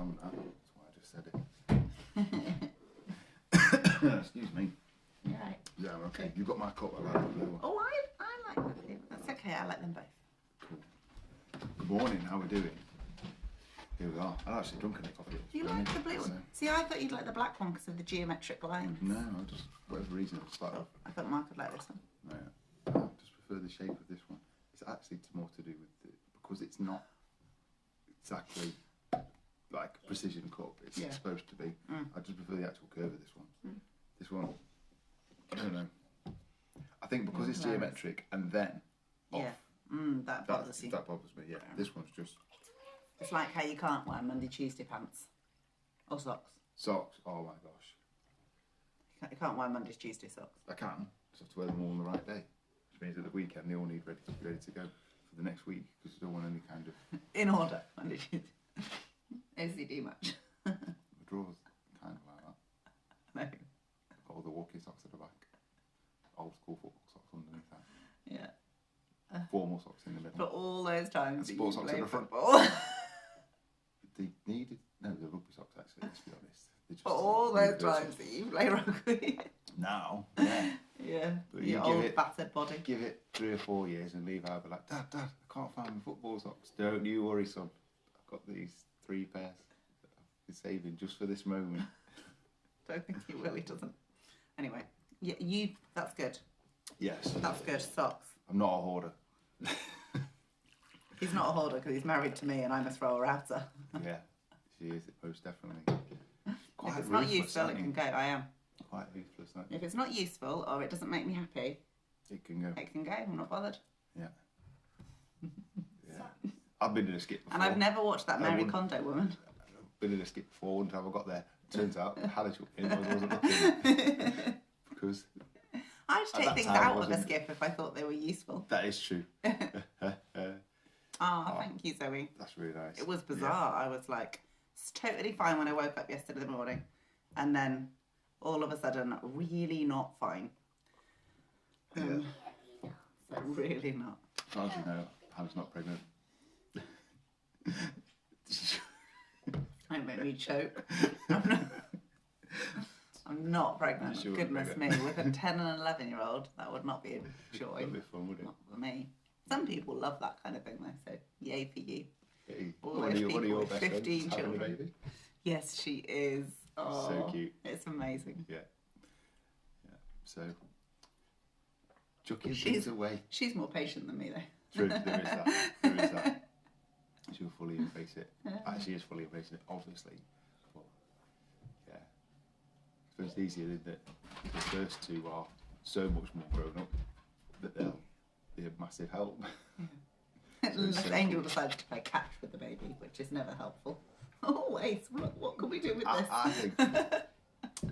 wrong. That's why I just said it. Excuse me. You're right. Yeah, okay. You've got my cup. I like the blue one. Oh, I like the blue. That's okay. I like them both. Cool. Good morning. How are we doing? Here we are. I've actually drunk any coffee. Do you like the blue one? See, I thought you'd like the black one because of the geometric lines. No, I just, for whatever reason, I just like. I thought Mark would like this one. No, I just prefer the shape of this one. It's actually more to do with because it's not exactly like a precision cup. It's supposed to be. I just prefer the actual curve of this one. This one, I don't know. I think because it's geometric and then off. That bothers you. That bothers me. Yeah, this one's just. It's like how you can't wear Monday, Tuesday pants or socks. Socks. Oh my gosh. You can't wear Monday, Tuesday socks. I can. Just have to wear them all on the right day, which means at the weekend they all need ready to go for the next week because you don't want any kind of in order. Monday, Tuesday. OCD much. The drawers kind of like that. No. All the walking socks at the back. Old school football socks underneath that. Yeah. Formal socks in the middle. But all those times. Sports socks at the front. Football. They needed the rugby socks actually. Let's be honest. Just, but all those times that you play rugby. Now, yeah. Yeah. But your old battered body. Give it 3 or 4 years and leave out. Be like, Dad, I can't find my football socks. Don't you worry, son. I've got these 3 pairs that I've been saving just for this moment. Don't think he will. He doesn't. Anyway, you. That's good. Yes. That's good. Socks. I'm not a hoarder. He's not a hoarder because he's married to me and I'm a thrower-outer. Yeah, she is, most definitely. Quite if it's not useful, it can go. I am. Quite ruthless, aren't you? If it's not useful or it doesn't make me happy, it can go. It can go. I'm not bothered. Yeah. Yeah. I've been in a skip before. And I've never watched that Mary Kondo woman. I've been in a skip before, and I got there. Turns out, Hannah took me in, I wasn't looking. Because I'd take things out of a skip if I thought they were useful. That is true. Thank you, Zoe. That's really nice. It was bizarre. Yeah. I was like, it's totally fine when I woke up yesterday morning. And then, all of a sudden, really not fine. Yeah. So really not. As far as you know, Hannah's not pregnant. Don't make me choke. I'm not pregnant. Sure Goodness me. With a 10 and 11-year-old, that would not be a joy. That'd be fun, wouldn't it? Not for me. Some people love that kind of thing, though, so yay for you. Hey, All one those of your best 15 friends having a children. baby. Yes, she is. Oh, so cute. It's amazing. Yeah. Yeah. So, chucking things away. She's more patient than me, though. True, there is that. There is that. She'll fully embrace it. She is fully embracing it, obviously. But, yeah. I suppose it's easier that the first 2 are so much more grown up that they'll be a massive help. Yeah. So Angel decided to play catch with the baby, which is never helpful. Always. What can we do with this?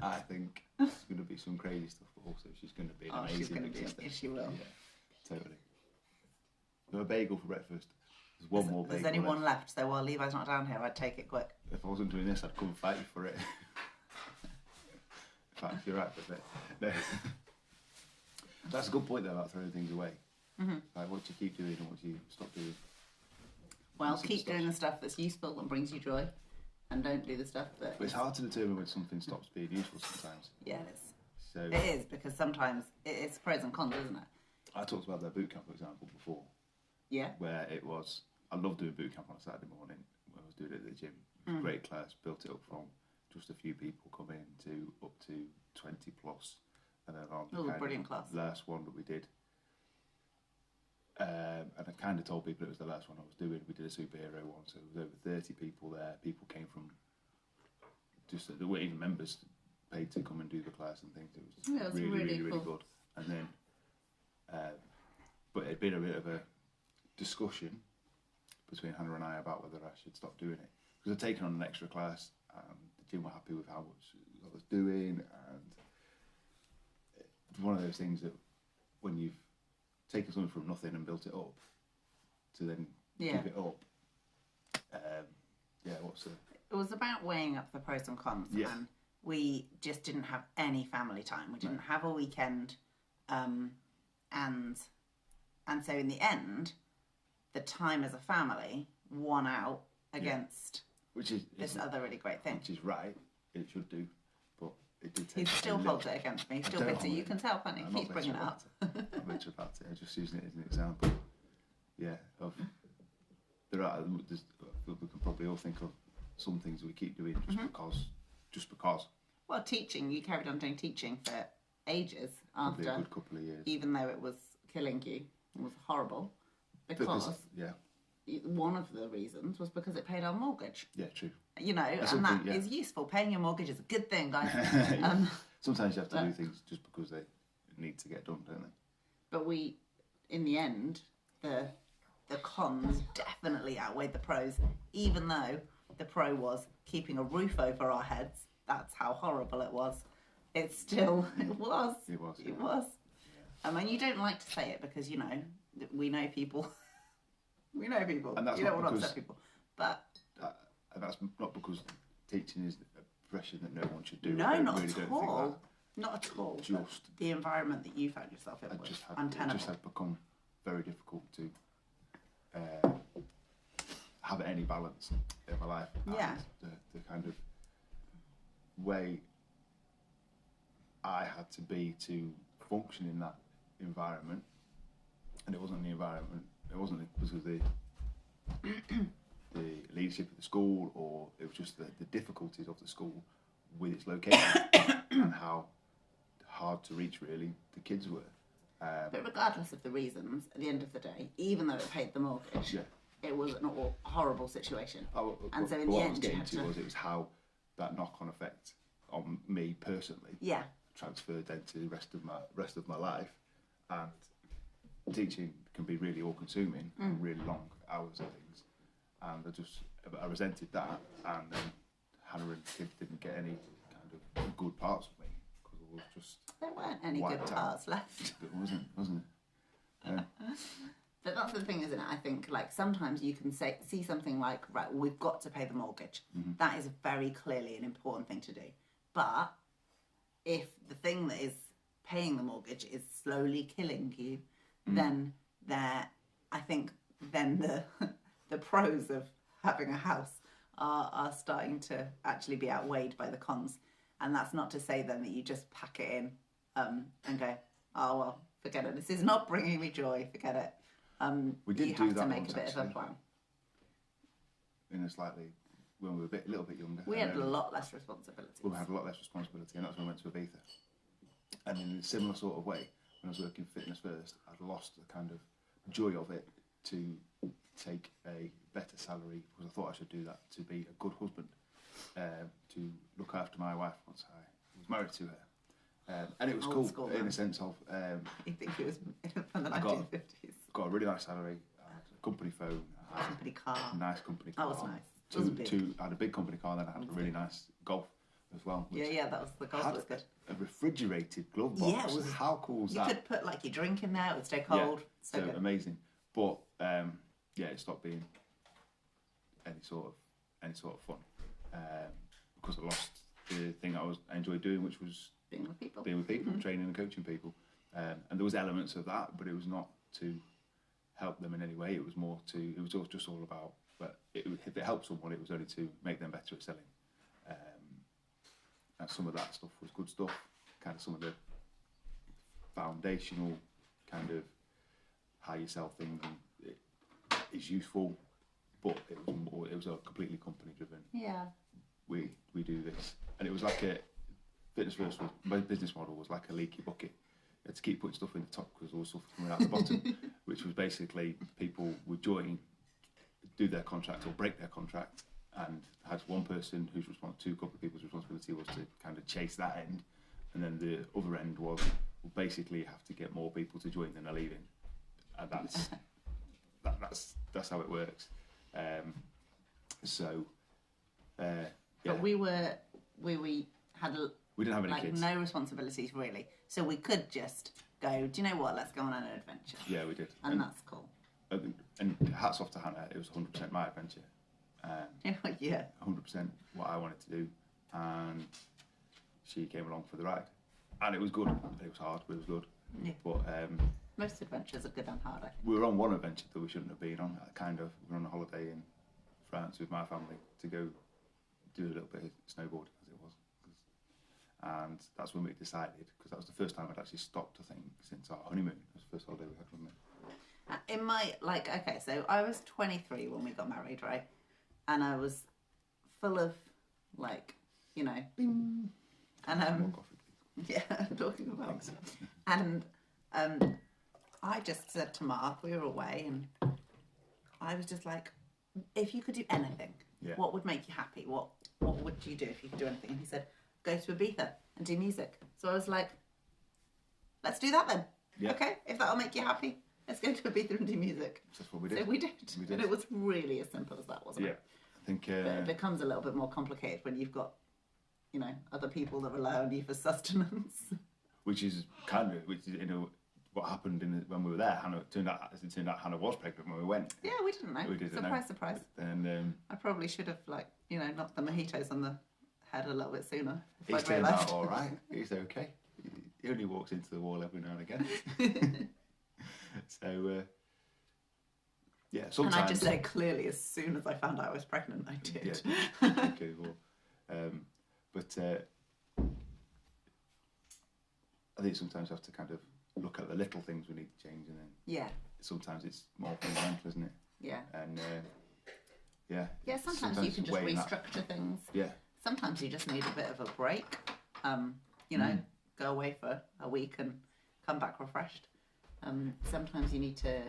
I think there's going to be some crazy stuff, but also she's going to be an amazing she's going to be. She will. Yeah, totally. No, a bagel for breakfast. There's one more bagel. There's only one left, so while Levi's not down here, I'd take it quick. If I wasn't doing this, I'd come and fight you for it. In fact, you're right, but no. That's a good point though about throwing things away. Mm-hmm. Like what do you keep doing and what do you stop doing? Well, keep doing the stuff that's useful and brings you joy, and don't do the stuff that... But it's hard to determine when something stops being useful sometimes. Yeah, it is. So it is, because sometimes it's pros and cons, isn't it? I talked about their boot camp, for example, before. Yeah. Where it was... I loved doing boot camp on a Saturday morning when I was doing it at the gym. It was a great class, built it up from just a few people coming to up to 20 plus. And then on brilliant class. The last one that we did. And I kind of told people it was the last one I was doing. We did a superhero one, so there was over 30 people there. People came from just there weren't even members paid to come and do the class and things. It was really cool. good. And then, but it had been a bit of a discussion between Hannah and I about whether I should stop doing it because I'd taken on an extra class. And the gym were happy with how much I was doing, and it's one of those things that when you've taken something from nothing and built it up, to then give it up. It was about weighing up the pros and cons, and we just didn't have any family time. We didn't have a weekend, and so in the end, the time as a family won out against which is this other really great thing. Which is right. It should do, but it did take. He still holds it against me. He's still bitter. You can tell, can't you? He keeps bringing it up. I'm bitter about it. I'm just using it as an example. Yeah, of we can probably all think of some things we keep doing just because. Well, teaching, you carried on doing teaching for ages after. Probably a good couple of years. Even though it was killing you, it was horrible. Because one of the reasons was because it paid our mortgage. Yeah, true. You know, and that is useful. Paying your mortgage is a good thing, guys. Sometimes you have to do things just because they need to get done, don't they? But in the end, the cons definitely outweighed the pros, even though the pro was keeping a roof over our heads. That's how horrible it was. It was. And you don't like to say it because, you know, we know people. We know people. And that's you don't want to upset people. But and that's not because teaching is a profession that no one should do. No, not at all. Not at all. Just the environment that you found yourself in was untenable. It just had become very difficult to have any balance in my life. Yeah. And the kind of way I had to be to function in that environment, and it wasn't the environment. It wasn't because of the leadership of the school, or it was just the difficulties of the school with its location and how hard to reach really the kids were. But regardless of the reasons, at the end of the day, even though it paid the mortgage, it was a horrible situation. And so in the end, it was how that knock-on effect on me personally transferred then to the rest of my life, and teaching can be really all-consuming and really long hours and things, and I resented that, and then Hannah and Kid didn't get any kind of good parts of me because it was just there weren't any good parts left. It wasn't it? Yeah. But that's the thing, isn't it? I think like sometimes you can see something like, right, we've got to pay the mortgage. Mm-hmm. That is very clearly an important thing to do. But if the thing that is paying the mortgage is slowly killing you, then I think then the pros of having a house are starting to actually be outweighed by the cons. And that's not to say then that you just pack it in and go, oh well, forget it. This is not bringing me joy. Forget it. We did you do have that to make once, a bit actually, of a plan. In a slightly, when we were a little bit younger. We had a lot less responsibility. We had a lot less responsibility, and that's when we went to Ibiza. And in a similar sort of way, when I was working Fitness First, I'd lost the kind of joy of it to take a better salary, because I thought I should do that to be a good husband, to look after my wife once I was married to her. And it was Old school, in a sense of... you think it was from the 1950s? Got a really nice salary, a company phone, a company car. A nice company car. That was nice. I had a big company car, then I had a really nice Golf as well. That was the Golf was good. A refrigerated glove box. Yeah, how cool was that? You could put like your drink in there; it would stay cold. So good. Amazing. But it stopped being any sort of fun because I lost the thing I enjoyed doing, which was being with people, mm-hmm. Training and coaching people. And there was elements of that, but it was not to help them in any way. It was more to. It was just all about. But if it helped someone, it was only to make them better at selling. And some of that stuff was good stuff. Kind of some of the foundational kind of how you sell things is useful, but it was a completely company driven. Yeah. We do this, and it was like a Fitness First. My business model was like a leaky bucket. You had to keep putting stuff in the top because there was stuff coming out the bottom, which was basically people would join, do their contract or break their contract, and had one person who's responsible, two couple of people's responsibility was to kind of chase that end, and then the other end was basically have to get more people to join than are leaving, and that's how it works. But we didn't have any kids. No responsibilities really, so we could just go. Do you know what? Let's go on an adventure. Yeah, we did, and that's cool. And hats off to Hannah. It was 100% my adventure. Yeah. 100% what I wanted to do, and she came along for the ride, and it was good. It was hard, but it was good. Yeah. But most adventures are good and hard, I think. We were on one adventure that we shouldn't have been on. We were on a holiday in France with my family to go do a little bit of snowboarding as it was. And that's when we decided, because that was the first time I'd actually stopped, I think, since our honeymoon. It was the first holiday we had, wasn't it? In my, like, okay, so I was 23 when we got married, right? And I was full of, like, you know, Bing. and More coffee, please. yeah, talking about, Thanks. and I just said to Mark, we were away, and I was just like, if you could do anything, Yeah. what would make you happy? What would you do if you could do anything? And he said, go to Ibiza and do music. So I was like, let's do that then. Yeah. Okay, if that'll make you happy, let's go to Ibiza and do music. That's what we did. So we did. We did. And it was really as simple as that, wasn't Yeah. it? I think... But it becomes a little bit more complicated when you've got, you know, other people that rely on you for sustenance. which is, you know, what happened when we were there. As it turned out, Hannah was pregnant when we went. Yeah, we didn't know. We didn't surprise, know. surprise. And I probably should have, like, you know, knocked the mojitos on the head a little bit sooner. If he's I'd turned realised. out all right. He's okay. He only walks into the wall every now and again. So, yeah, sometimes... And I just said clearly as soon as I found out I was pregnant, I did. Yeah, okay, well, but I think sometimes you have to kind of look at the little things we need to change, and then Yeah, sometimes it's more fundamental, isn't it? yeah. And yeah. Yeah, sometimes you can just weighing that- restructure things. Yeah, Sometimes you just need a bit of a break. You know, go away for a week and come back refreshed. Sometimes you need to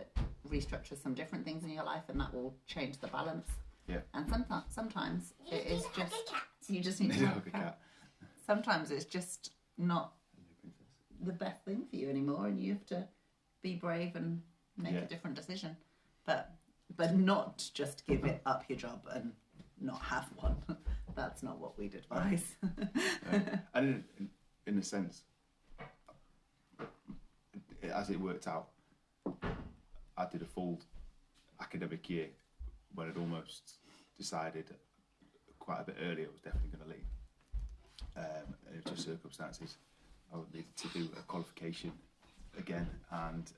restructure some different things in your life, and that will change the balance. yeah. And sometimes it is just you just need to Dog have a a cat. cat. Sometimes it's just not the best thing for you anymore, and you have to be brave and make Yeah. a different decision. But not just give it up your job and not have one. That's not what we'd advise. And in a sense, as it worked out, I did a full academic year when I'd almost decided quite a bit earlier I was definitely going to leave. And it was just circumstances. I needed to do a qualification again, and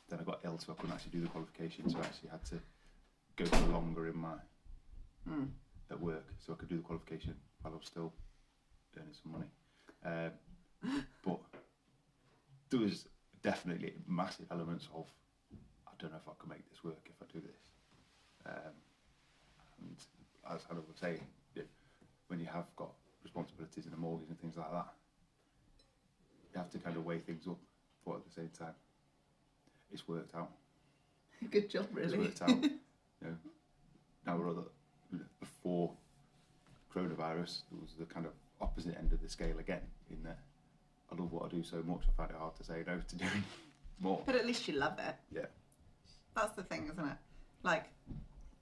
then I got ill, so I couldn't actually do the qualification, so I actually had to go for longer in my at work, so I could do the qualification while I was still earning some money. But there was definitely massive elements of, I don't know if I can make this work if I do this. And as I was saying, when you have got responsibilities and a mortgage and things like that, you have to kind of weigh things up, but at the same time, it's worked out. Good job, really. It's worked out. Now we're before coronavirus, it was the kind of opposite end of the scale again, in that I love what I do so much, I find it hard to say no to doing more. But at least you love it. Yeah. That's the thing, isn't it? Like,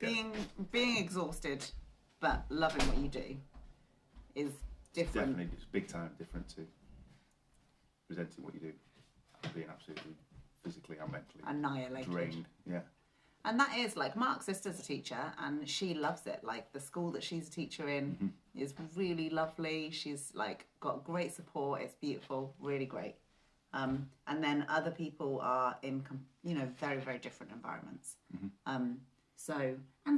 being exhausted but loving what you do is different. Definitely, it's big time different to presenting what you do and being absolutely physically and mentally Annihilated. drained. Yeah. And that is, like, Mark's sister's a teacher and she loves it. Like, the school that she's a teacher in is really lovely. She's, like, got great support. It's beautiful, really great. And then other people are in, you know, very, very different environments. And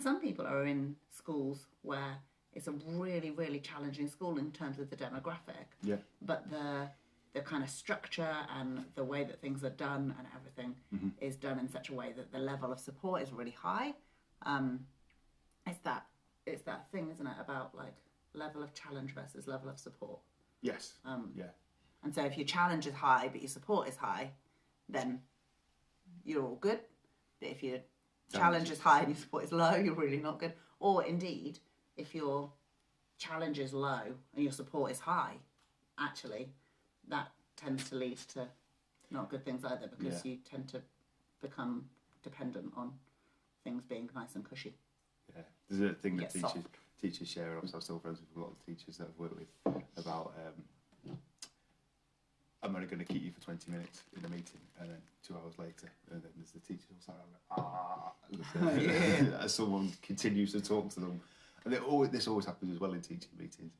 some people are in schools where it's a really, really challenging school in terms of the demographic. Yeah. But the kind of structure and the way that things are done and everything is done in such a way that the level of support is really high. It's that thing, isn't it, about, like, level of challenge versus level of support. Yes. Yeah. And so if your challenge is high but your support is high, then you're all good. But if your challenge is high and your support is low, you're really not good. Or indeed, if your challenge is low and your support is high, actually, that tends to lead to not good things either, because you tend to become dependent on things being nice and cushy. Yeah. There's a thing that Get soft. teachers share, and I'm still friends with a lot of teachers that I've worked with, about I'm only going to keep you for 20 minutes in a meeting, and then 2 hours later, and then there's the teacher who's like, as someone continues to talk to them. And this always happens as well in teaching meetings.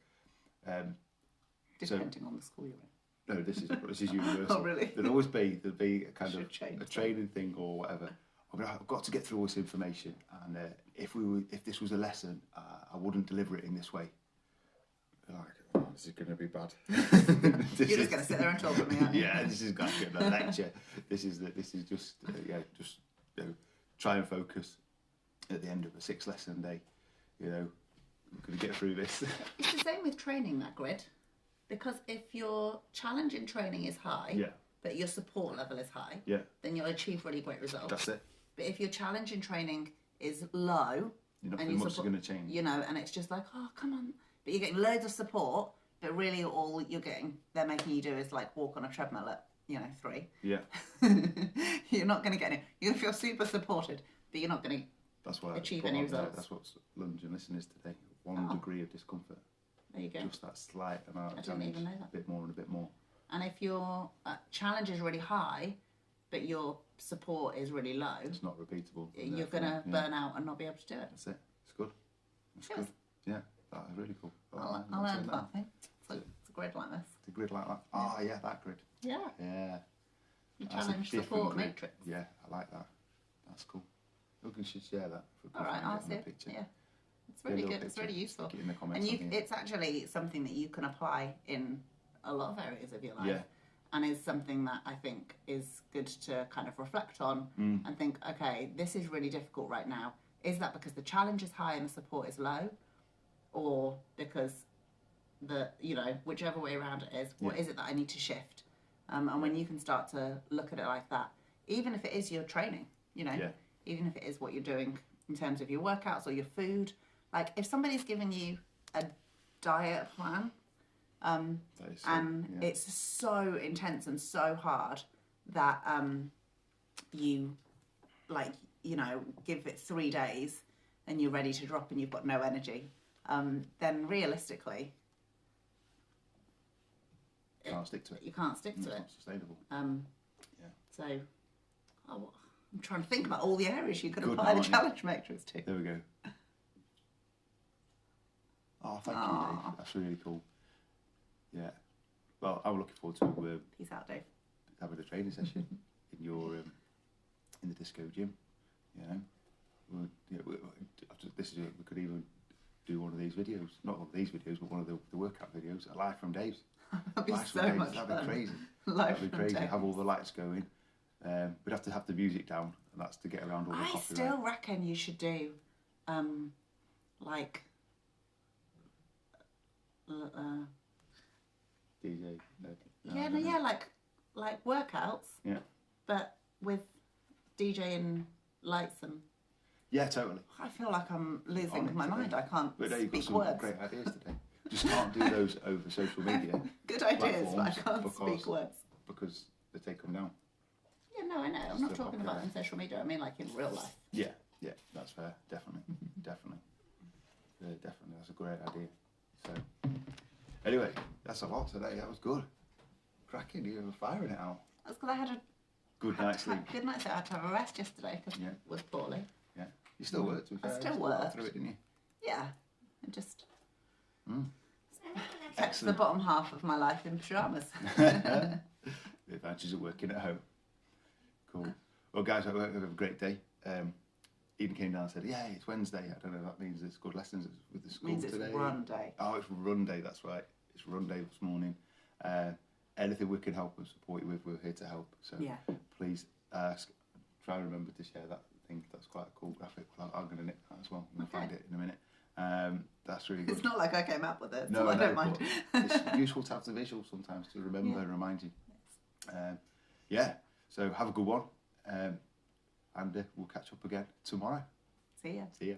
Depending on the school you're in. No, this is universal. Oh, really? There'll be a kind Should of change a training thing or whatever. I've got to get through all this information, and if this was a lesson, I wouldn't deliver it in this way. be like, oh, this is going to be bad. You're just going to sit there and talk at me, aren't you? Yeah, this is like a lecture. This is just try and focus at the end of a 6-lesson day. You know, we're going to get through this. It's the same with training, that grid. Because if your challenge in training is high, Yeah. but your support level is high, Yeah. then you'll achieve really great results. That's it. But if your challenge in training is low, Nothing much is going to change. you know, and it's just like, oh, come on. But you're getting loads of support, but really all they're making you do is like walk on a treadmill at, 3. Yeah. You're not going to get any. You're going to feel super supported, but you're not going to That's what achieve any results. That's what lunge and listen is today. 1 degree of discomfort. There you go. Just that slight amount of I didn't even know that. A bit more and a bit more. And if your challenge is really high, but your support is really low, It's not repeatable. you're going to burn out and not be able to do it. That's it. It's good. It's Yes. good. Yeah, that is really cool. I'll learn that thing. It's a grid like this. The grid like that. Oh, yeah, that grid. Yeah. Yeah. Your That's a challenge different support grid. matrix. Yeah, I like that. That's cool. Look, you should share that. If we All can right, find I'll it in see the it. picture. Yeah. It's Yeah, really little good. It's picture. really useful. Stick it in the comments And on here. it's actually something that you can apply in a lot of areas of your life. Yeah. And is something that I think is good to kind of reflect on Mm. and think, okay, this is really difficult right now. Is that because the challenge is high and the support is low? Or because whichever way around it is, what Yeah. is it that I need to shift? And when you can start to look at it like that, even if it is your training, Yeah. even if it is what you're doing in terms of your workouts or your food, like if somebody's giving you a diet plan, That is so, and yeah. it's so intense and so hard that you give it 3 days and you're ready to drop and you've got no energy, then realistically Can't stick to it. you can't stick It's to it. not sustainable. Yeah. So I'm trying to think about all the areas you could Good apply now, the aren't you? challenge matrix to. There we go. Oh, thank you, Aw. Dave. That's really cool. Yeah. Well, I'm looking forward to Peace out, Dave. having a training session in your in the disco gym. You know, we could even do one of these videos. Not one of these videos, but one of the workout videos live from Dave's. That'd be Live from so Dave's. much That'd fun. be crazy. Live That'd be from crazy. Dave's. Have all the lights going. We'd have to have the music down, and that's to get around all the I copyright. still reckon you should do, like, DJ. like workouts, Yeah. but with DJ and lights, and Yeah, totally. I feel like I'm losing On it my today. mind. I can't But you've got speak some words. great ideas today. Just can't do those over social media Good ideas, but I platforms can't speak words. because they take them down. Yeah, no, I know. I'm not Still talking about copyright. on social media. I mean, like in real life. Yeah, that's fair. Definitely. Definitely. Yeah, definitely. That's a great idea. So, anyway, that's a lot today. That was good. Cracking. You were firing it out. That's because I had a Good night's sleep. good night. I had to have a rest yesterday because Yeah. I was poorly. Yeah. You still worked, to be I fair. still You got worked. through it, didn't you? Yeah, and just Mm. kept the Excellent. bottom half of my life in pyjamas. The advantages of working at home. Cool. Well, guys, I hope you have a great day. Eden came down and said, yeah, it's Wednesday. I don't know if that means it's good lessons with the school Means it's today. run day. Oh, it's run day, that's right. It's run day this morning. Anything we can help and support you with, we're here to help. So Yeah. please try and remember to share that thing. That's quite a cool graphic. Well, I'm going to nick that as well. I'm going to Okay. find it in a minute. That's really good. It's not like I came up with it, No, so I I know, don't mind. but it's useful to have the visual sometimes to remember Yeah. and remind you. Yeah, so have a good one. And we'll catch up again tomorrow. See ya. See ya.